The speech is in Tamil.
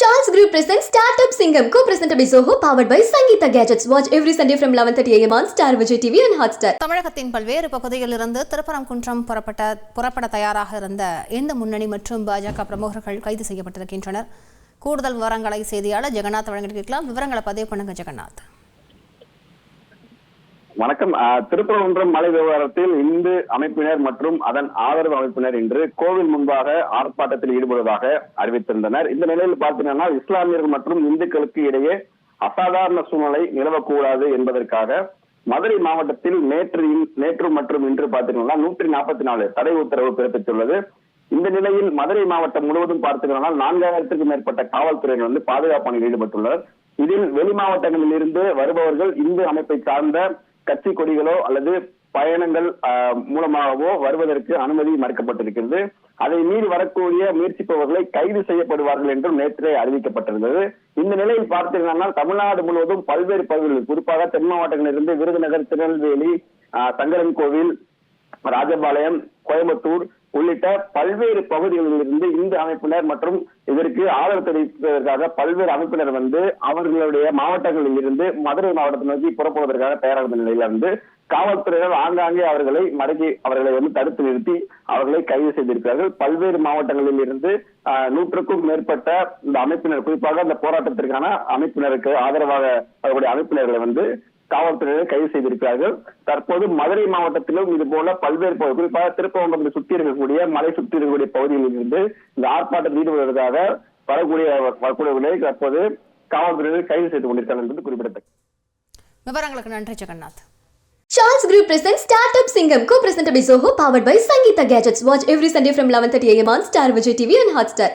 Charles Group presents Startup Singham, co-presented by Zoho, powered by Sangeeta Gadgets. Watch every Sunday from 11:30 a.m. on Star Vijay TV and Hotstar. தமிழகத்தின் பல்வேறு பகுதிகளிலிருந்து திருப்பரங்குன்றம் புறப்பட தயாராக இருந்த இந்த முன்னணி மற்றும் பாஜக பிரமுகர்கள் கைது செய்யப்பட்டிருக்கின்றனர். கூடுதல் விவரங்களை செய்தியாளர் ஜெகநாத் வழங்கியிருக்கலாம். விவரங்களை பதிவு பண்ணுங்க ஜெகநாத். வணக்கம். திருப்பரங்குன்றம் மலை விவகாரத்தில் இந்து அமைப்பினர் மற்றும் அதன் ஆதரவு அமைப்பினர் இன்று கோவில் முன்பாக ஆர்ப்பாட்டத்தில் ஈடுபடுவதாக அறிவித்திருந்தனர். இந்த நிலையில் பார்த்தீங்கன்னா இஸ்லாமியர்கள் மற்றும் இந்துக்களுக்கு இடையே அசாதாரண சூழ்நிலை நிலவக்கூடாது என்பதற்காக மதுரை மாவட்டத்தில் நேற்று மற்றும் இன்று பார்த்தீங்கன்னா 144 தடை உத்தரவு பிறப்பித்துள்ளது. இந்த நிலையில் மதுரை மாவட்டம் முழுவதும் பார்த்தீங்கன்னா 4000க்கும் மேற்பட்ட காவல்துறையினர் பாதுகாப்பு பணியில் ஈடுபட்டுள்ளனர். இதில் வெளி மாவட்டங்களில் இருந்து வருபவர்கள் இந்து அமைப்பை சார்ந்த கட்சி கொடிகளோ அல்லது பயணங்கள் மூலமாகவோ வருவதற்கு அனுமதி மறுக்கப்பட்டிருக்கிறது. அதை மீறி வரக்கூடிய முயற்சிப்பவர்களை கைது செய்யப்படுவார்கள் என்றும் நேற்றே அறிவிக்கப்பட்டிருந்தது. இந்த நிலையில் பார்த்தீங்கன்னா தமிழ்நாடு முழுவதும் பல்வேறு பகுதிகளில் குறிப்பாக தென் மாவட்டங்களிலிருந்து விருதுநகர், திருநெல்வேலி, சங்கரன் கோவில், ராஜபாளையம், கோயம்புத்தூர் உள்ளிட்ட பல்வேறு பகுதிகளில் இருந்து இந்து அமைப்பினர் மற்றும் இதற்கு ஆதரவு தெரிவிப்பதற்காக பல்வேறு அமைப்பினர் அவர்களுடைய மாவட்டங்களில் இருந்து மதுரை மாவட்டத்தை நோக்கி புறப்படுவதற்காக தயாராக நிலையில காவல்துறையினர் ஆங்காங்கே அவர்களை மடக்கி அவர்களை தடுத்து நிறுத்தி அவர்களை கைது செய்திருக்கிறார்கள். பல்வேறு மாவட்டங்களில் இருந்து 100க்கும் மேற்பட்ட இந்த அமைப்பினர், குறிப்பாக இந்த போராட்டத்திற்கான அமைப்பினருக்கு ஆதரவாக அவருடைய அமைப்பினர்களை காவல்துறையினர் கைது செய்திருக்கிறார்கள். தற்போது மதுரை மாவட்டத்திலும் இது போல பல்வேறு குறிப்பாக திருப்பரங்குன்றத்தை சுற்றி இருக்கக்கூடிய மலை சுற்றி இருக்கக்கூடிய பகுதிகளில் இருந்து இந்த ஆர்ப்பாட்டத்தில் ஈடுபடுவதற்காக வரக்கூடிய தற்போது காவல்துறையினர் கைது செய்து கொண்டிருக்கிறார்கள் என்பது குறிப்பிடத்தக்கது. விவரங்களுக்கு நன்றி Jagannath. Charles Group presents Startup Singham, co-presented by Zoho, powered by Sangeeta Gadgets. Watch every Sunday from 11:30 a.m. on Star Vijay TV and Hotstar.